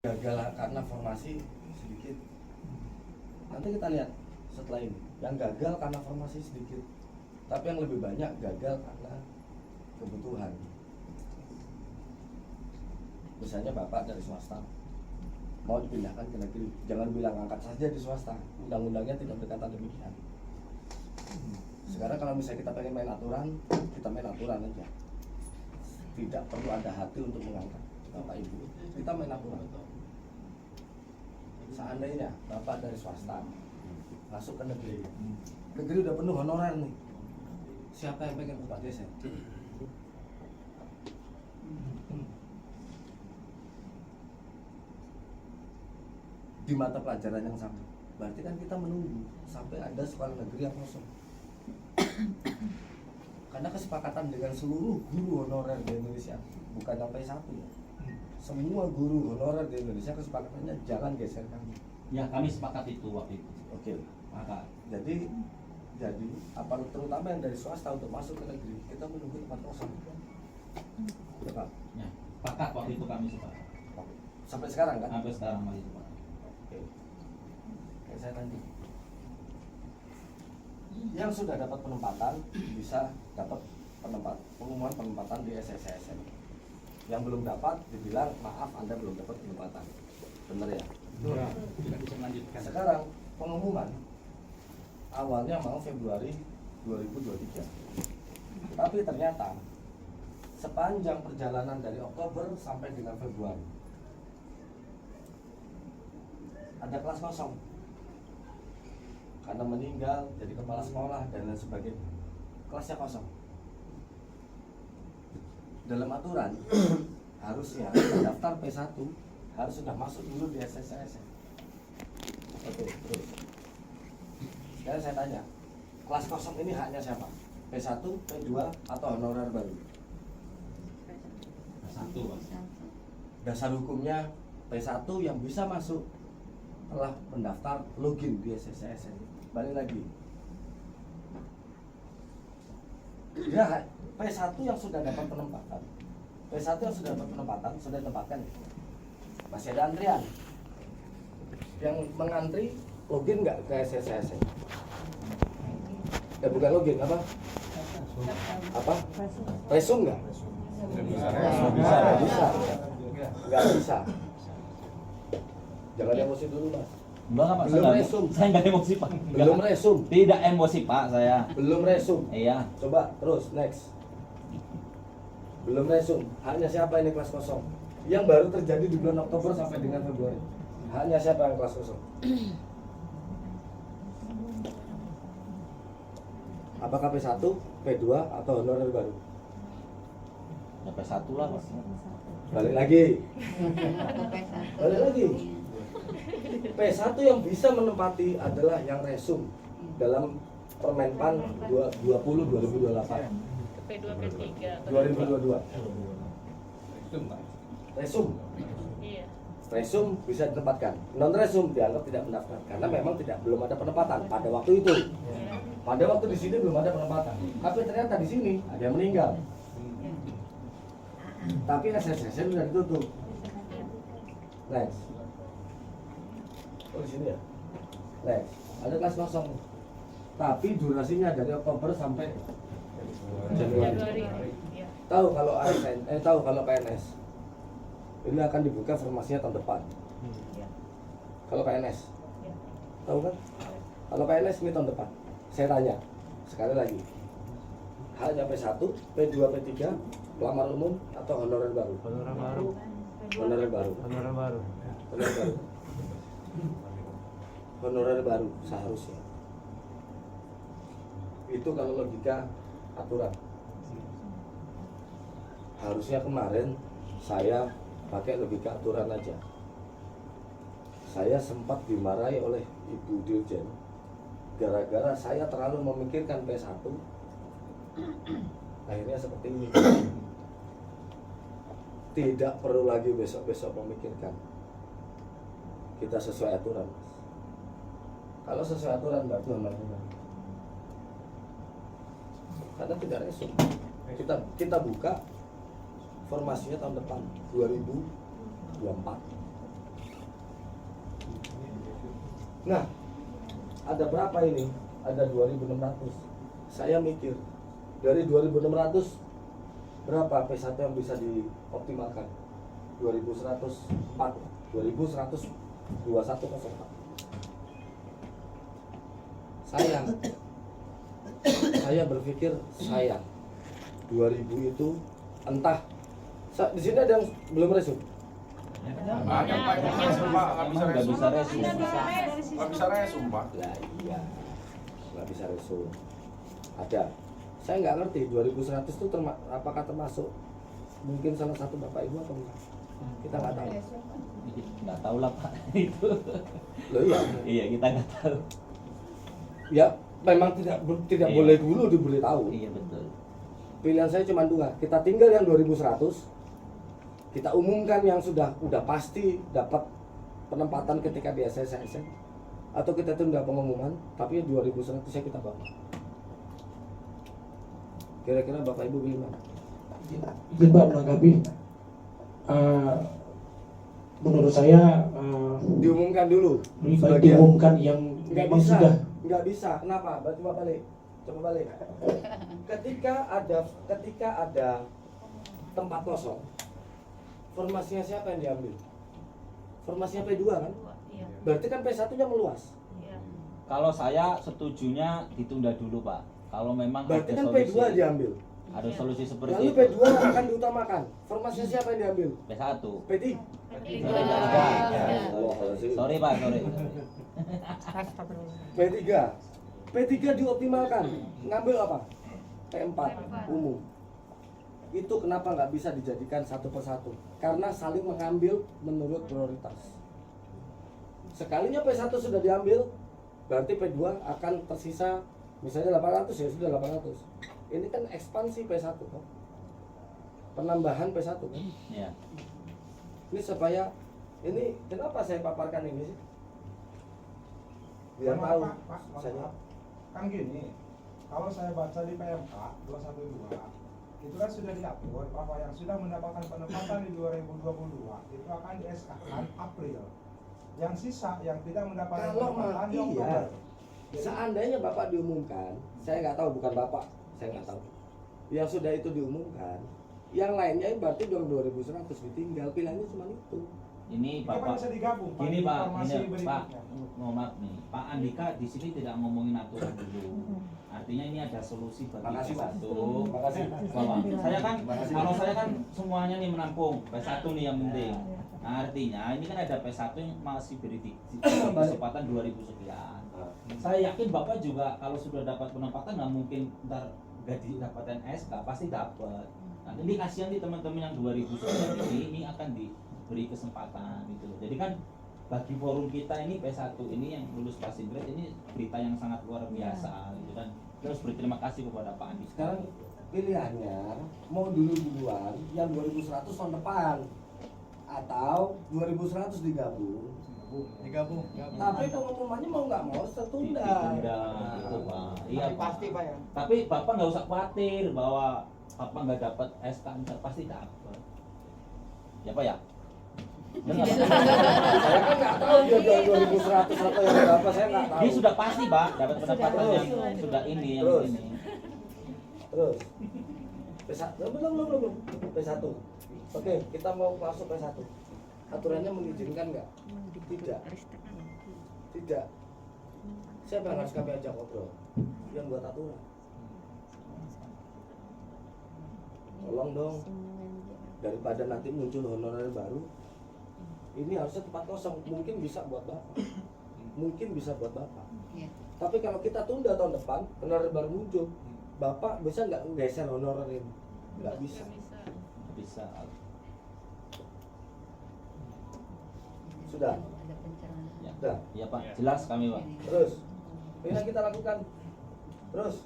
gagal karena formasi sedikit. Nanti kita lihat setelah ini, yang gagal karena formasi sedikit, tapi yang lebih banyak gagal karena kebutuhan. Misalnya bapak dari swasta mau dipindahkan ke negeri, jangan bilang angkat saja di swasta, undang-undangnya tidak berkata demikian. Sekarang kalau misalnya kita pengen main aturan, kita main aturan aja, tidak perlu ada hati untuk mengangkat bapak ibu, kita main aturan. Seandainya bapak dari swasta masuk ke negeri, negeri udah penuh honorer nih, siapa yang pengen buka desa? Di mata pelajaran yang sama, berarti kan kita menunggu sampai ada sekolah negeri yang kosong. Karena kesepakatan dengan seluruh guru honorer di Indonesia, bukan sampai satu ya, semua guru honorer di Indonesia kesepakatannya jangan geser kami. Ya, kami sepakat itu waktu itu. Oke. Maka Jadi apa terutama yang dari swasta untuk masuk ke negeri, kita menunggu tempat kosong. Ya Pak. ya, sepakat waktu itu kami sepakat. Sampai sekarang kan? Sampai sekarang masih sepakat. Oke. Kayak saya tanya. Yang sudah dapat penempatan bisa dapat pengumuman penempatan di SSSN. Yang belum dapat dibilang maaf Anda belum dapat penempatan. Benar ya? Ya, kita bisa melanjutkan. Sekarang pengumuman awalnya mau Februari 2023. Tapi ternyata sepanjang perjalanan dari Oktober sampai dengan Februari ada kelas kosong. Karena meninggal, jadi kepala sekolah dan lain sebagainya. Kelasnya kosong. Dalam aturan harusnya daftar P1 harus sudah masuk dulu di SSSN. Oke, terus. Sekarang saya tanya, kelas kosong ini haknya siapa? P1, P2, atau honorer baru? Satu, Pak. Dasar hukumnya P1 yang bisa masuk telah mendaftar login di SSSN. Balik lagi. Ya, P1 yang sudah dapat penempatan. P1 yang sudah dapat penempatan, sudah ditempatkan. Masih ada antrian. Yang mengantri login nggak ke SSSN? Bukan login, apa? Apa? Resum nggak? Bisa. Nggak bisa. Jangan emosi dulu, Mas. Enggak, Pak. Belum resum. Saya enggak emosi, Pak. Belum resum. Tidak emosi, Pak, saya. Belum resum. Iya. Coba terus next. Belum resum. Haknya siapa ini kelas kosong? Yang baru terjadi di bulan Oktober sampai dengan Februari. Haknya siapa yang kelas kosong? Apakah P1, P2, atau honorer baru? Ya P1 lah, Pak. Balik lagi. Balik lagi. P1 yang bisa menempati adalah yang resum dalam Permenpan 20/2028. P2, P3 2022. Resum. Iya. Resum bisa ditempatkan. Non resum dianggap tidak mendaftar karena memang belum ada penempatan pada waktu itu. Pada waktu di sini belum ada penempatan. Tapi ternyata di sini ada yang meninggal. Tapi SSSN sudah ditutup. Next. Oh di sini ya. Next. Ada kelas kosong. Tapi durasinya dari Oktober sampai Januari. Iya. Tahu kalau ASN, tahu kalau PNS. Ini akan dibuka formasinya tahun depan. Kalau PNS, Iya. tahu kan? Kalau PNS ini tahun depan. Saya tanya sekali lagi. Hanya P1, P2, P3, pelamar umum atau honorer baru? Honorer baru. Honorer baru. Honorer baru. Honorer baru. Honorer baru seharusnya. Itu kalau logika aturan. Harusnya kemarin saya pakai logika aturan aja. Saya sempat dimarahi oleh Ibu Dirjen gara-gara saya terlalu memikirkan P1. Akhirnya seperti ini. Tidak perlu lagi besok-besok memikirkan. Kita sesuai aturan. Kalau sesuai aturan berarti honorer. Karena tidak resum. Kita buka formasinya tahun depan 2024. Nah, ada berapa ini? Ada 2.600. Saya mikir, dari 2.600 berapa P1 yang bisa dioptimalkan? 2.104, 2.121.04. Sayang. Saya berpikir sayang. 2.000 itu entah. Di sini ada yang belum resum. Ada Pak, yang resum Pak, nggak bisa Nggak resum. bisa resum. Nggak bisa resum Pak. Lah iya, nggak bisa resum. Ada. Saya nggak ngerti 2.100 itu apakah termasuk mungkin salah satu bapak ibu atau enggak? Kita nggak tahu. Nggak tahu lah Pak itu. Loh iya. Iya kita nggak tahu. Ya memang tidak Iya. boleh dulu diberitahu. Iya betul. Pilihan saya cuma dua. Kita tinggal yang 2.100. Kita umumkan yang udah pasti dapat penempatan ketika di SSN, atau kita tunda pengumuman, tapi 2.100 ya kita bawa. Kira-kira bapak ibu pilih mana? Izin Pak menanggapi. Menurut saya Diumumkan dulu. lebih baik sebagian. diumumkan yang Nggak memang bisa, sudah. nggak bisa. Kenapa? Coba balik. Ketika ada tempat kosong, formasinya siapa yang diambil? Formasinya P2 kan? Iya. Berarti kan P1-nya meluas. Iya. Kalau saya setujunya ditunda dulu Pak. Kalau memang Berarti ada kan solusi, P2 diambil. ada solusi seperti Lalu itu. P2 akan diutamakan. Formasinya siapa yang diambil? P1. P3. Tiga. Sorry Pak, sorry. P3. P3 dioptimalkan. Ngambil apa? P4 umum. Itu kenapa nggak bisa dijadikan satu persatu? Karena saling mengambil menurut prioritas. Sekalinya P1 sudah diambil, berarti P2 akan tersisa misalnya 800 ya sudah 800. Ini kan ekspansi P1 kan? Penambahan P1 kan? Iya. Ini supaya ini kenapa saya paparkan ini sih? Biar tahu. Pak, Saya kan gini, kalau saya baca di PMK 212 itu kan sudah diatur bahwa yang sudah mendapatkan penempatan di 2022 itu akan di SK-kan April. Yang sisa yang tidak mendapatkan Kalau penempatan di iya. Oktober. Seandainya Bapak diumumkan, saya nggak tahu, bukan Bapak, saya nggak tahu. Yang sudah itu diumumkan, yang lainnya berarti dong 2.100 ditinggal, pilihannya cuma itu. Ini Itu kan Bapak. bisa digabung Pak, Gini di Pak, informasi ini Pak, berikutnya. mohon maaf nih, Pak Andika di sini tidak ngomongin aturan dulu. Artinya ini ada solusi bagi Makasih, Pak. P1. Makasih. Bahwa saya kan, Makasih. kalau saya kan semuanya nih menampung P1 nih yang penting. Nah, artinya ini kan ada P1 yang masih beri kesempatan 2.000 sekian. Saya yakin Bapak juga kalau sudah dapat penempatan nggak mungkin ntar nggak didapatkan SK, pasti dapat. Nah, ini kasihan nih teman-teman yang 2.000 sekian ini akan diberi kesempatan gitu. Jadi kan bagi forum kita ini P1 ini yang lulus passing grade ini berita yang sangat luar biasa gitu kan. Kita harus berterima kasih kepada Pak Andi. Sekarang pilihannya mau duluan yang 2.100 tahun depan atau 2.100 digabung. Tapi pengumumannya mau nggak mau tertunda. Ditunda gitu Pak. Iya Pak. Pasti Pak ya. Tapi Bapak nggak usah khawatir bahwa Bapak nggak dapat SK, ntar pasti dapat. Ya Pak ya. Benar. Saya kan nggak tahu dia jual 2.100 atau yang berapa, saya nggak tahu. Dia sudah pasti Pak dapat pendapatan yang sudah ini yang Terus. ini. Terus P1 belum P1. Oke, kita mau masuk P1. Aturannya mengizinkan nggak? Tidak. Tidak. Siapa yang harus kami ajak ngobrol? Yang buat aturan. Tolong dong. Daripada nanti muncul honorer baru, ini harusnya tempat kosong. Mungkin bisa buat Bapak. Mungkin bisa buat Bapak. Iya. Tapi kalau kita tunda tahun depan, honorer baru muncul, Bapak bisa nggak geser honorer ini? Nggak bisa. Bisa. Sudah. Ada pencerahan. Ya. Sudah. Iya Pak, jelas kami Pak. Terus, ini yang kita lakukan. Terus,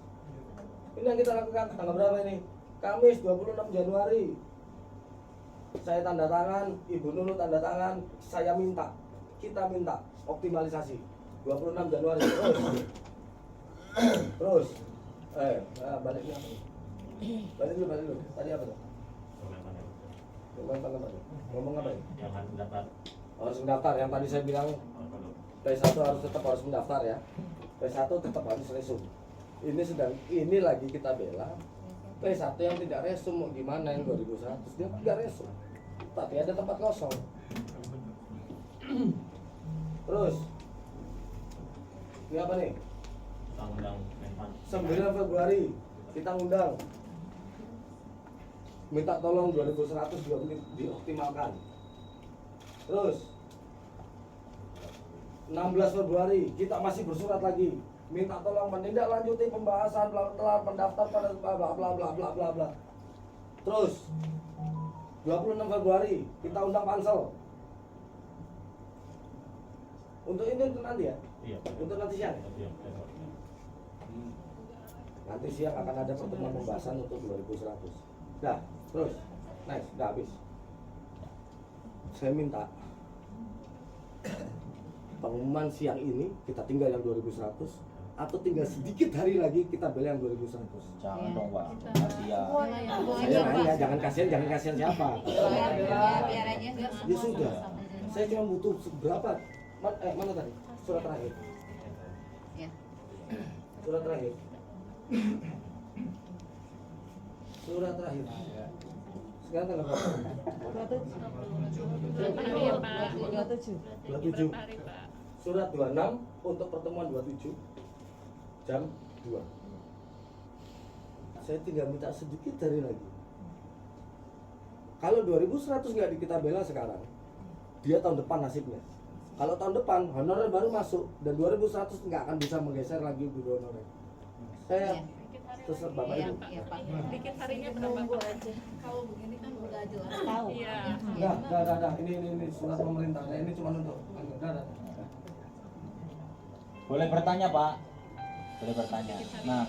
ini yang kita lakukan. Tanggal berapa ini? Kamis 26 Januari. Saya tanda tangan, Ibu Nurul tanda tangan, saya minta. Kita minta optimalisasi. 26 Januari. Terus. Balik dulu. Balik dulu. Tadi apa tuh? Ngomong apa tuh? Ngomong apa ya? yang harus mendapat Harus mendaftar. Yang tadi saya bilang P1 harus mendaftar ya. P1 tetap harus resum. Ini lagi kita bela P1 yang tidak resum, mau gimana yang 2100 dia tidak resum. Tapi ada tempat kosong. Terus ini apa nih? 9 Februari kita undang, minta tolong 2100 dioptimalkan. Terus 16 Februari kita masih bersurat lagi, minta tolong menindaklanjuti pembahasan telah pendaftar pada bla bla bla bla bla bla bla. Terus 26 Februari kita undang pansel. Untuk ini untuk nanti ya? Iya. Untuk nanti siang. Nanti siang akan ada pertemuan pembahasan untuk 2100. Dah, terus. Nice, udah habis. Saya minta pengumuman siang ini kita tinggal yang 2100 atau tinggal sedikit hari lagi kita beli yang 2100. Jangan dong Pak, kasihan. Saya nanya, jangan kasihan siapa? Biar aja Ya sudah. Saya cuma butuh berapa? Mana tadi? Surat terakhir. Ya. Surat terakhir. Surat terakhir. Sekarang tanggal berapa? 27 ya Pak. 27. Berapa hari Pak? Surat 26 untuk pertemuan 27 jam 2. Saya tinggal minta sedikit dari lagi. Kalau 2100 nggak kita bela sekarang, dia tahun depan nasibnya. Kalau tahun depan honorer baru masuk dan 2100 nggak akan bisa menggeser lagi guru honorer. Saya terserah Bapak Iya, Ibu. iya Pak. Dikit harinya berapa Pak? Kalau begini kan udah jelas tahu. Iya. Dah. Ini surat pemerintah. Nah, ini cuma untuk. Dah. Boleh bertanya Pak? Boleh bertanya. Nah,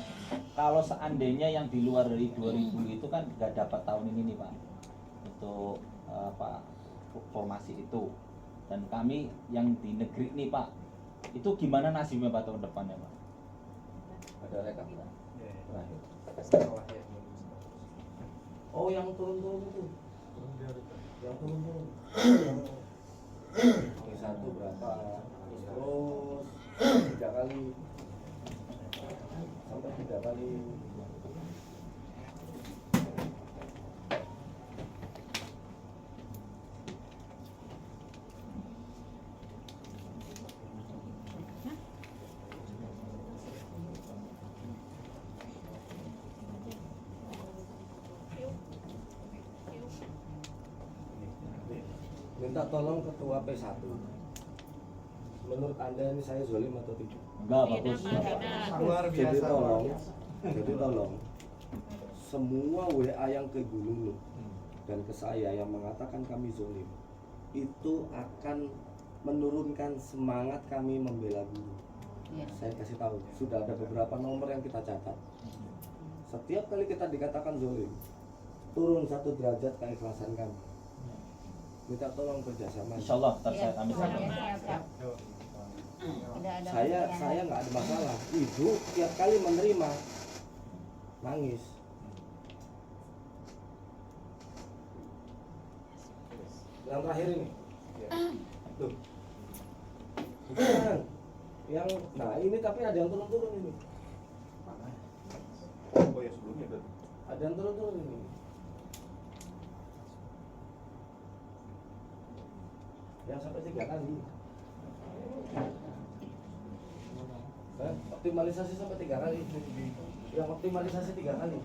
kalau seandainya yang di luar dari 2000 itu kan nggak dapat tahun ini nih Pak, untuk apa formasi itu. Dan kami yang di negeri nih Pak, itu gimana nasibnya Pak tahun depannya Pak? Ada rekap terakhir. Oh, yang turun-turun itu. Yang turun-turun. Yang satu berapa? Terus 3 kali. Sampai 3 kali. Minta tolong ketua P1. Menurut Anda ini saya zolim atau tidak? Enggak, Tidak bagus. Pak, tidak. Luar Jadi biasa. tolong semua WA yang ke Gunung dan ke saya yang mengatakan kami zolim itu akan menurunkan semangat kami membela guru. Iya. Saya kasih tahu, sudah ada beberapa nomor yang kita catat. Setiap kali kita dikatakan zolim, turun 1 derajat keikhlasan kami. Minta tolong kerjasama. Insya Allah ntar Iya, kami luar sampaikan. biasa ya, Pak. Tidak ada Saya nggak ada masalah. Ibu tiap kali menerima nangis. Yang terakhir ini, tuh, bukan. Yang, nah ini tapi ada yang turun-turun ini. Oh ya sebelumnya berarti. Ada yang turun-turun ini. Yang sampai 3 kali. Optimalisasi sampai 3 kali. Yang optimalisasi 3 kali.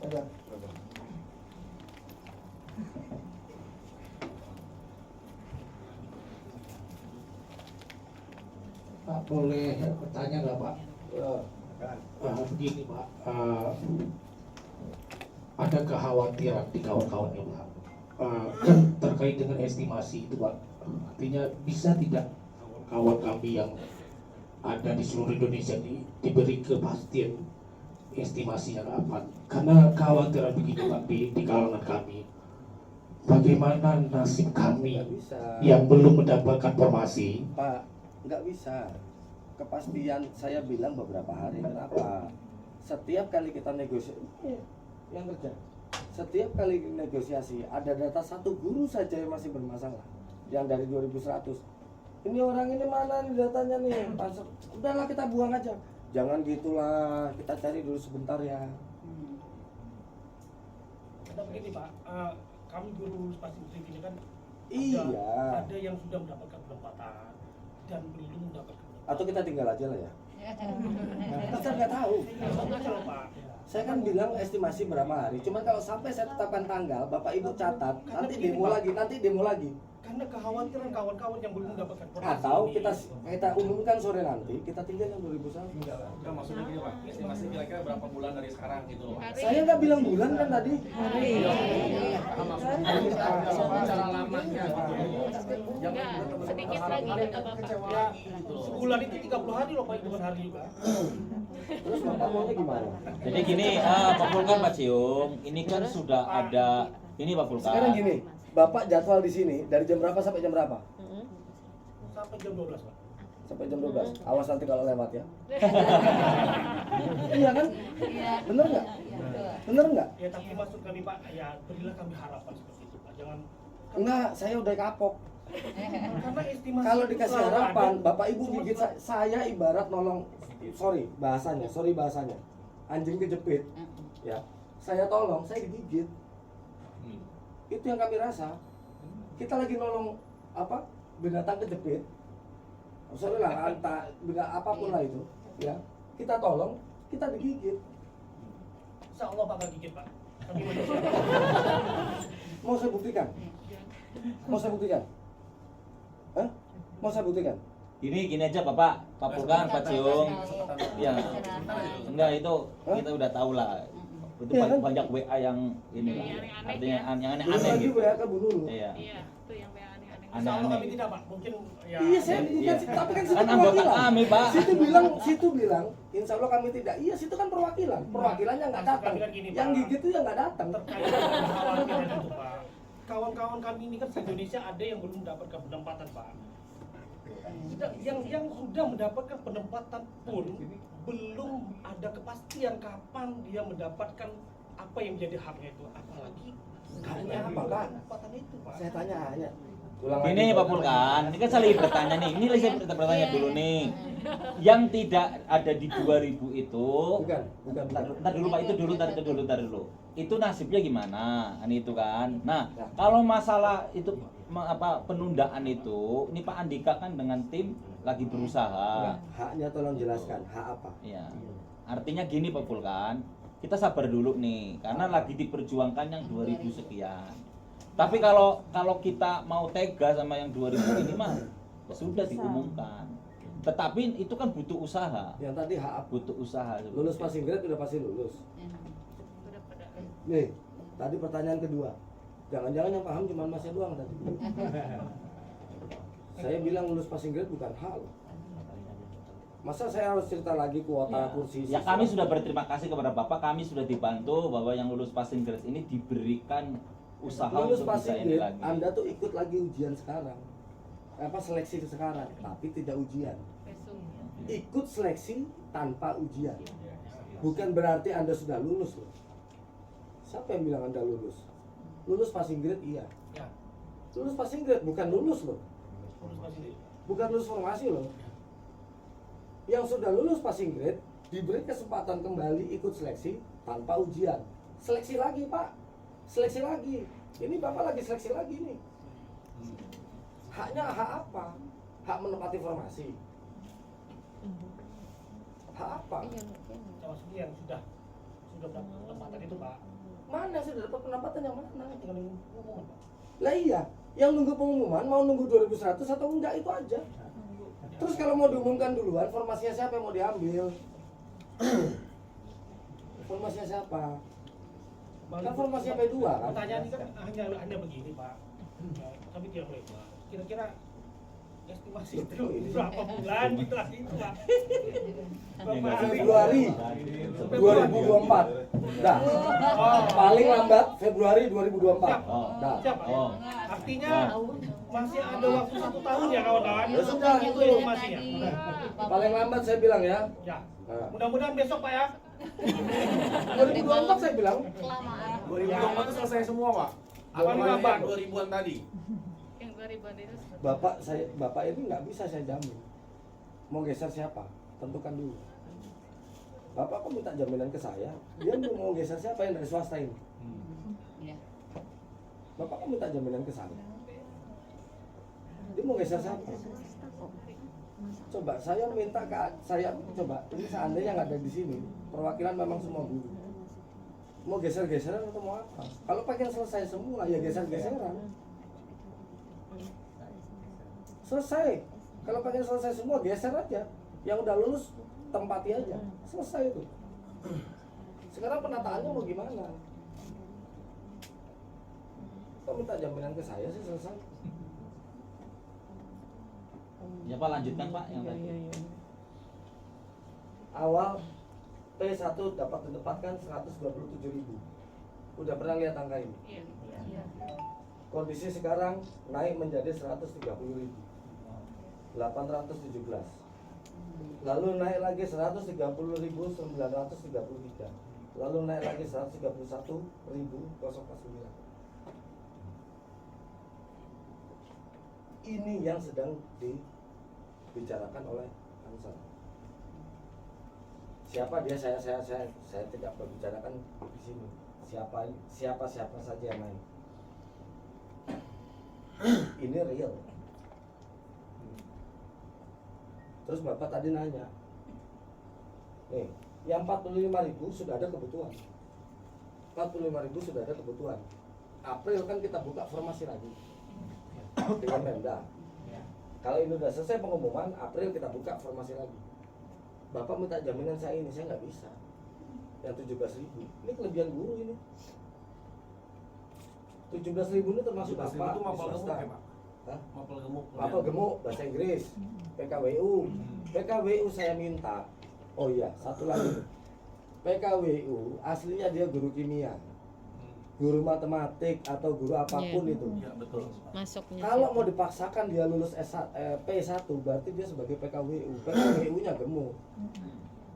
Ada. Pak boleh bertanya nggak Pak? Ya. Begini Pak, ada kekhawatiran di kawan-kawan ini Pak. Kan terkait dengan estimasi itu Pak. Artinya bisa tidak kawan kami yang ada di seluruh Indonesia ini diberi kepastian estimasinya kapan? Karena kekhawatiran begini Pak di kalangan kami. Bagaimana nasib kami Nggak bisa. yang belum mendapatkan formasi? Pak, nggak bisa. Kepastian saya bilang beberapa hari. Kenapa? Setiap kali kita negosiasi, yang kerja. Setiap kali negosiasi ada data satu guru saja yang masih bermasalah. Yang dari 2100. Ini orang ini mana nih datanya nih? Udahlah kita buang aja. Jangan gitulah, kita cari dulu sebentar ya. Ada begini Pak, kami guru lulus pasti ini kan Iya. ada yang sudah mendapatkan penempatan dan belum mendapatkan. Atau kita tinggal aja lah ya. Kita nggak tahu. Aja loh Pak. Saya kan bilang estimasi berapa hari. Cuman kalau sampai saya tetapkan tanggal, Bapak Ibu catat, nanti demo lagi. Karena kekhawatiran kawan-kawan yang belum mendapatkan Atau kita umumkan sore nanti, kita tinggal yang 2001. Enggak, maksudnya gini Pak, estimasi kira-kira berapa bulan dari sekarang gitu loh. Hari. Saya nggak bilang bulan kan tadi. Cara lamanya. Enggak, sedikit lagi kata Bapak. ya, sebulan itu 30 hari loh Pak, bukan hari juga. Terus Bapak maunya gimana? Jadi gini, Pak Vulkan, Pak Cium, ini kan sudah ada, ini Pak Vulkan. Sekarang gini, Bapak jadwal di sini dari jam berapa sampai jam berapa? Sampai jam 12 Pak. Sampai jam 12. Awas nanti kalau lewat ya. Iya kan? Iya. Bener nggak? Betul. Bener nggak? Ya tapi maksud kami Pak, ya berilah kami harapan seperti itu Pak. Jangan Enggak, saya udah kapok. karena estimasi Kalau itu dikasih selalu harapan, ada. Bapak Ibu gigit saya ibarat nolong, sorry bahasanya, anjing kejepit, ya, saya tolong, saya digigit. Itu yang kami rasa. Kita lagi nolong apa? Binatang kejepit. Sorry lah, benda apapun lah itu, ya. Kita tolong, kita digigit. Insya Allah Pak akan gigit Pak. Kami manusia. Mau saya buktikan? Mau saya buktikan? Hah? Mau saya buktikan? Gini aja Bapak Vulkan, Pak Cium. Ya, enggak itu kita udah tahu lah. Itu Iya kan? banyak WA yang ini lah. Yang aneh-aneh Artinya ya. yang Belum aneh-aneh lagi gitu. WA ke Bu Nurul. Iya. Iya, itu yang aneh-aneh. Insya Allah kami Aneh-aneh. tidak Pak. Mungkin ya. Iya, saya Iya. bukan, tapi kan situ Kan anggota perwakilan. kami, Pak. Situ bilang, insya Allah kami tidak. Iya, situ kan perwakilan. Perwakilannya nggak datang. Maksud kami kan gini, Yang Pak. gigit itu yang nggak datang. Terkait dengan kekhawatiran itu Pak. Kawan-kawan kami ini kan di Indonesia ada yang belum mendapatkan penempatan Pak. Yang sudah mendapatkan penempatan pun belum ada kepastian kapan dia mendapatkan apa yang menjadi haknya itu, apalagi Haknya apa, Pak? penempatan itu Pak. Saya tanya hanya. Ini Pak Vulkan, ini kan saya lagi bertanya nih. Ini saya bertanya dulu nih. Yang tidak ada di 2000 itu, Bukan. Ntar dulu Pak, itu dulu. Itu nasibnya gimana? Kan itu kan. Nah, kalau masalah itu penundaan itu, ini Pak Andika kan dengan tim lagi berusaha. Haknya tolong jelaskan. Hak apa? Ya. Artinya gini Pak Vulkan, kita sabar dulu nih, karena lagi diperjuangkan yang 2000 sekian. Tapi kalau kita mau tega sama yang 2000 ini mah sudah diumumkan. Tetapi itu kan butuh usaha. Yang tadi hak apa? Butuh usaha. Lulus passing grade udah pasti lulus. Udah pada. Nih, tadi pertanyaan kedua. Jangan-jangan yang paham cuma Masnya doang tadi. Saya bilang lulus passing grade bukan hak loh. Masa saya harus cerita lagi kuota kursi? Ya kami sudah berterima kasih kepada Bapak, kami sudah dibantu bahwa yang lulus passing grade ini diberikan usaha lulus untuk bisa passing ini grade, lagi. Anda tuh ikut lagi ujian sekarang. Seleksi sekarang, tapi tidak ujian. Besok. Ikut seleksi tanpa ujian. Bukan berarti Anda sudah lulus loh. Siapa yang bilang Anda lulus? Lulus passing grade iya. Ya, Lulus passing grade bukan lulus loh. lulus pasti. Bukan lulus formasi loh. Yang sudah lulus passing grade diberi kesempatan kembali ikut seleksi tanpa ujian. Seleksi lagi Pak. Seleksi lagi. Ini Bapak lagi seleksi lagi nih. Haknya hak apa? Hak menempati formasi. Hak apa? Maksudnya yang sudah dapat penempatan itu Pak. Mana sudah dapat penempatan yang mana? Tinggal ngomong Pak. Lah iya, yang nunggu pengumuman mau nunggu 2100 atau enggak itu aja. Terus kalau mau diumumkan duluan, formasinya siapa yang mau diambil? Formasinya siapa? Kan formasinya P2 kan? Pertanyaan ini kan hanya begini Pak. Kami tidak melebar. Kira-kira estimasi itu berapa bulan gitu lah itu Pak. Berapa hari? Februari 2024. Dah. Paling lambat Februari 2024. Oh. Dah. Siap Pak. Oh. Artinya masih ada waktu 1 tahun ya kawan-kawan. Ya sudah, Itu itu. informasinya. Paling lambat saya bilang ya. Ya. Nah. Mudah-mudahan besok Pak ya. 2024 saya bilang. Kelamaan. 2024 itu selesai semua, Pak. Apa Apa nih, Pak? 2000-an tadi? Yang 2000-an itu Bapak ini nggak bisa saya jamin. Mau geser siapa? Tentukan dulu. Bapak kok minta jaminan ke saya? Dia mau geser siapa yang dari swasta ini? Iya. Bapak kok minta jaminan ke saya? Dia mau geser siapa? Coba saya minta ke saya coba ini seandainya nggak ada di sini perwakilan memang semua guru mau geser-geseran atau mau apa? Kalau pengen selesai semua ya geser-geseran. Selesai. Kalau pengen selesai semua geser aja. Yang udah lulus tempati aja. Selesai itu. Sekarang penataannya mau gimana? Kok minta jaminan ke saya sih selesai? Ya Pak, lanjutkan Pak yang tadi. Awal P1 dapat ditempatkan 127.000. Udah pernah lihat angka ini? Iya. Kondisi sekarang naik menjadi 130.000. 817. Lalu naik lagi 130.933. Lalu naik lagi 131.009. Ini yang sedang dibicarakan oleh Ansar. Siapa dia? Saya tidak berbicarakan di sini. Siapa saja yang naik. Ini real. Terus Bapak tadi nanya, nih, yang 45.000 sudah ada kebutuhan. 45.000 sudah ada kebutuhan. April kan kita buka formasi lagi dengan Pemda. Kalau ini udah selesai pengumuman, April kita buka formasi lagi. Bapak minta jaminan saya ini, saya nggak bisa. Yang 17.000, ini kelebihan guru ini. 17.000 ini termasuk 17.000 Bapak itu di mapel swasta. gemuk ya, Pak? Hah? Mapel gemuk. Apa gemuk bahasa Inggris, PKWU. PKWU saya minta. Oh iya, satu lagi nih. PKWU aslinya dia guru kimia, guru matematik atau guru apapun itu. Iya, betul. Masuknya. Kalau mau dipaksakan dia lulus P1 berarti dia sebagai PKWU. PKWU-nya gemuk.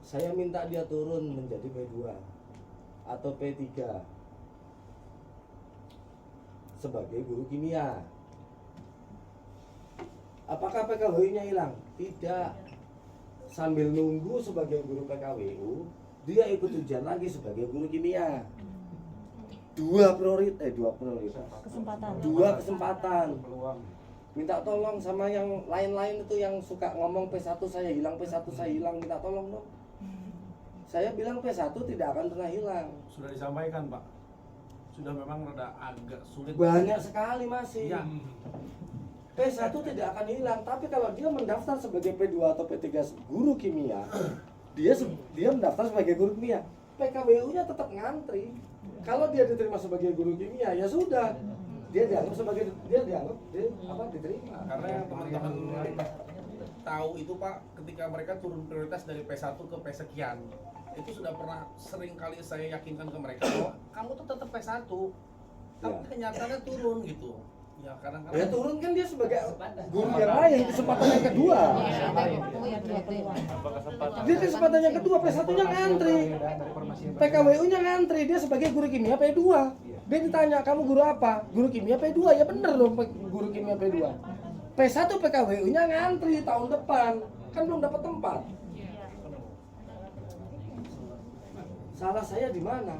Saya minta dia turun menjadi P2 atau P3 sebagai guru kimia. Apakah PKWU-nya hilang? Tidak. Sambil nunggu sebagai guru PKWU, dia ikut ujian lagi sebagai guru kimia. Dua kesempatan. Minta tolong sama yang lain-lain itu yang suka ngomong P1 saya hilang, P1 saya hilang, minta tolong dong. Saya bilang P1 tidak akan pernah hilang. Sudah disampaikan, Pak. Sudah memang rada agak sulit. Banyak sekali masih. Iya. P1 tidak akan hilang, tapi kalau dia mendaftar sebagai P2 atau P3 guru kimia, dia mendaftar sebagai guru kimia, PKWU-nya tetap ngantri. Kalau dia diterima sebagai guru kimia, ya sudah. Dia dianggap diterima. Karena yang teman-teman tahu itu, Pak, ketika mereka turun prioritas dari P1 ke P sekian, itu sudah pernah sering kali saya yakinkan ke mereka bahwa kamu tuh tetap P1, tapi Ya. kenyataannya turun gitu. Ya kadang-kadang Ya turun kan dia sebagai guru yang lain, kesempatan yang kedua. Dia kesempatan yang kedua, P1-nya ngantri. PKWU-nya ngantri, dia sebagai guru kimia P2. Dia ditanya, kamu guru apa? Guru kimia P2, ya bener dong guru kimia P2. P1 PKWU-nya ngantri tahun depan, kan belum dapat tempat. Salah saya di mana?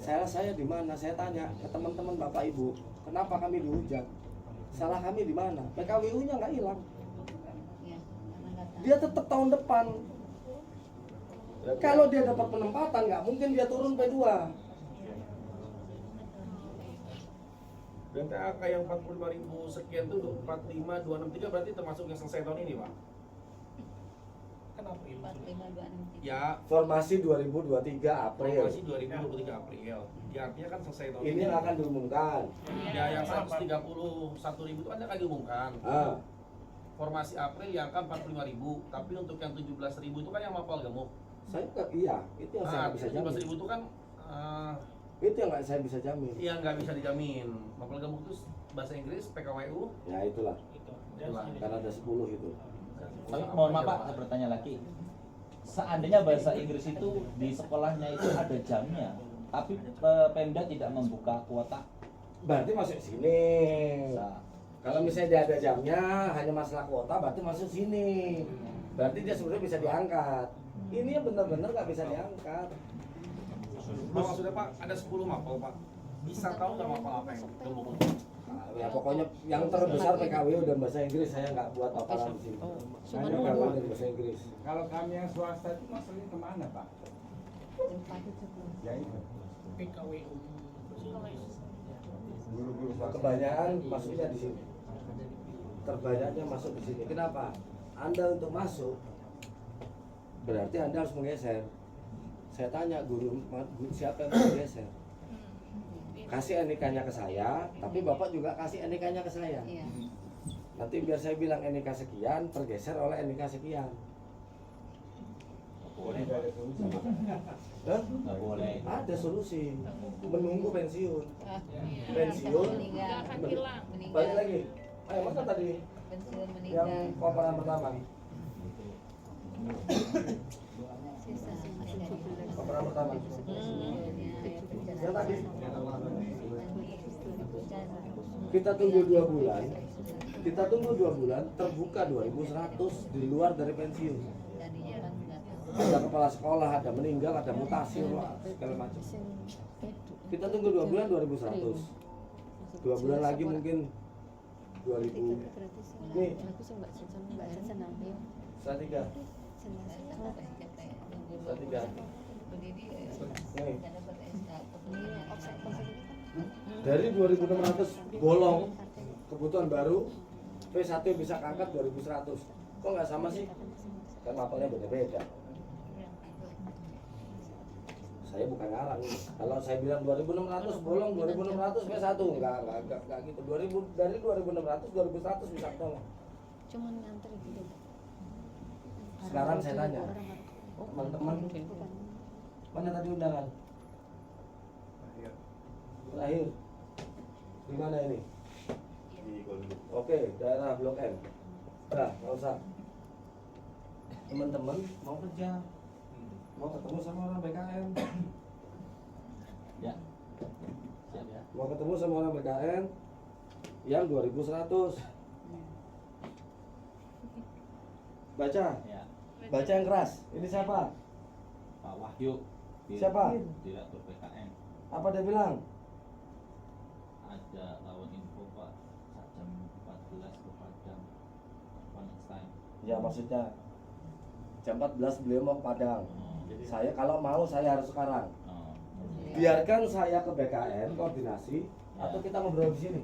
Saya di mana? Saya tanya ke teman-teman Bapak Ibu, kenapa kami dihujat? Salah kami di mana? PKWU-nya nggak hilang. Dia tetap tahun depan. Kalau dia dapat penempatan, nggak mungkin dia turun P2. berarti angka yang 45.000 sekian itu 45, 263 berarti termasuk yang selesai tahun ini, Pak? Kan April. 45 Ya, Formasi 2023 April. masih 2023 April. Ya artinya kan selesai tahun Ini yang akan diumumkan. Ya, yang 131.000 itu kan akan diumumkan. Ah, Formasi April yang kan 45.000, tapi untuk yang 17.000 itu kan yang mapal gemuk. saya nggak, iya, itu yang saya nggak bisa jamin. 17.000 itu kan Itu yang nggak saya bisa jamin. yang nggak bisa dijamin. Mapal gemuk itu bahasa Inggris PKWU. Ya itulah, Itu. karena ada 10 itu. Tapi mohon maaf Pak, saya bertanya lagi. Seandainya bahasa Inggris itu di sekolahnya itu ada jamnya, tapi Pemda tidak membuka kuota. Berarti masuk sini. Bisa. Kalau misalnya dia ada jamnya, hanya masalah kuota, berarti masuk sini. Berarti dia sebenarnya bisa diangkat. Ini yang benar-benar nggak bisa diangkat. Maksudnya Pak, ada 10 mapal Pak. Bisa tahu nggak mapal apa yang gemuk? Nah, ya pokoknya yang terbesar PKW dan bahasa Inggris saya nggak buat paparan di sini. Saya PKW dan bahasa Inggris. Kalau kami yang swasta itu maksudnya kemana Pak? Ya itu. PKWU. Guru-guru swasta. Kebanyakan masuknya di sini. Terbanyaknya masuk di sini. Kenapa? Anda untuk masuk berarti Anda harus menggeser. Saya tanya guru siapa yang mau menggeser? Kasih NIK-nya ke saya, tapi Bapak juga kasih NIK-nya ke saya. Iya. Nanti biar saya bilang NIK sekian, tergeser oleh NIK sekian. Boleh. Tidak ada solusi. Hah? Nggak boleh. Ada solusi. Menunggu pensiun. Iya. Pensiun. Meninggal. Nggak akan hilang. Balik lagi. Ayo, masa tadi Pensiun yang meninggal. paparan pertama. Sisa. Paparan pertama. Yang tadi. Kita tunggu 2 bulan. Kita tunggu 2 bulan, terbuka 2.100 di luar dari pensiun. Ada kepala sekolah, ada meninggal, ada mutasi, segala macam. Kita tunggu 2 bulan 2.100. 2 bulan lagi mungkin 2.000. Nih, Salatiga. Salatiga. Nih. Dari 2.600 bolong kebutuhan baru, P1 bisa keangkat 2.100. Kok nggak sama sih? Kan mapelnya beda-beda. Saya bukan ngarang ini. Kalau saya bilang 2.600 bolong, 2.600 P1 enggak gitu. 2000 dari 2.600 2.100 bisa ketemu. Cuman nganter gitu. Sekarang saya tanya, teman-teman, mana tadi undangan? Terakhir. Di mana ini? Oke, daerah Blok M. Nah, nggak usah. Teman-teman mau kerja, mau ketemu sama orang BKN, Ya. Siap ya. mau ketemu sama orang BKN yang 2.100. Baca, Ya. baca yang keras. Ini siapa? Pak Wahyu. Siapa? Direktur PKN. Apa dia bilang? Ada lawan info Pak jam 14 ke Padang. Next time. Ya maksudnya jam 14 beliau mau ke Padang. Oh. Saya kalau mau saya harus sekarang. Oh. Biarkan saya ke BKN koordinasi atau kita ngobrol di sini.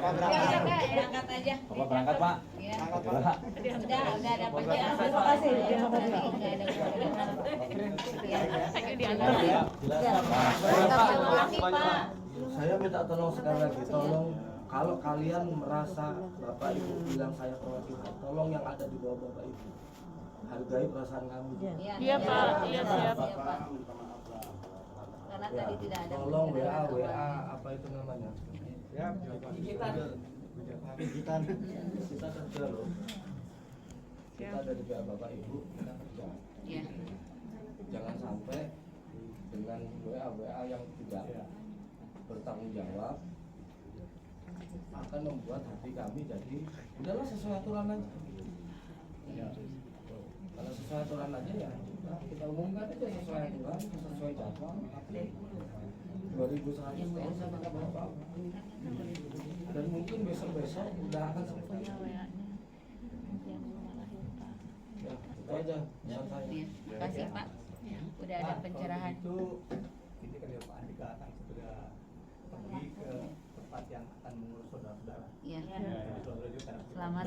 Berangkat aja. Bapak berangkat Pak. Ya. Udah. Udah ada perjalanan. Terima kasih. Terima kasih. Ya, jelas Pak. Pak. Saya minta tolong sekali lagi, tolong kalau kalian merasa Bapak Ibu bilang saya perwakilan, tolong yang ada di bawah Bapak Ibu hargai perasaan kamu. Iya, Pak. Iya, siap. Pak. Karena Ya, tadi tidak ada tolong perbedaan. WA apa itu namanya? Ya, Kita kerja loh. Kita ada di pihak Bapak Ibu, kita kerja. Iya. Jangan sampai dengan WA yang tidak bertanggung jawab akan membuat hati kami jadi udahlah sesuai aturan aja. Kalau sesuai aturan aja ya kita umumkan itu sesuai aturan, sesuai jadwal. 2.100 tahun saya nggak apa-apa. Dan mungkin besok-besok udah akan selesai. Ya, itu aja pesan saya. Iya. Terima kasih Pak. Udah ada pencerahan. Itu ini kan ya Pak Andika akan segera pergi ke tempat yang akan mengurus saudara-saudara. Iya. Saudara juga karena Selamat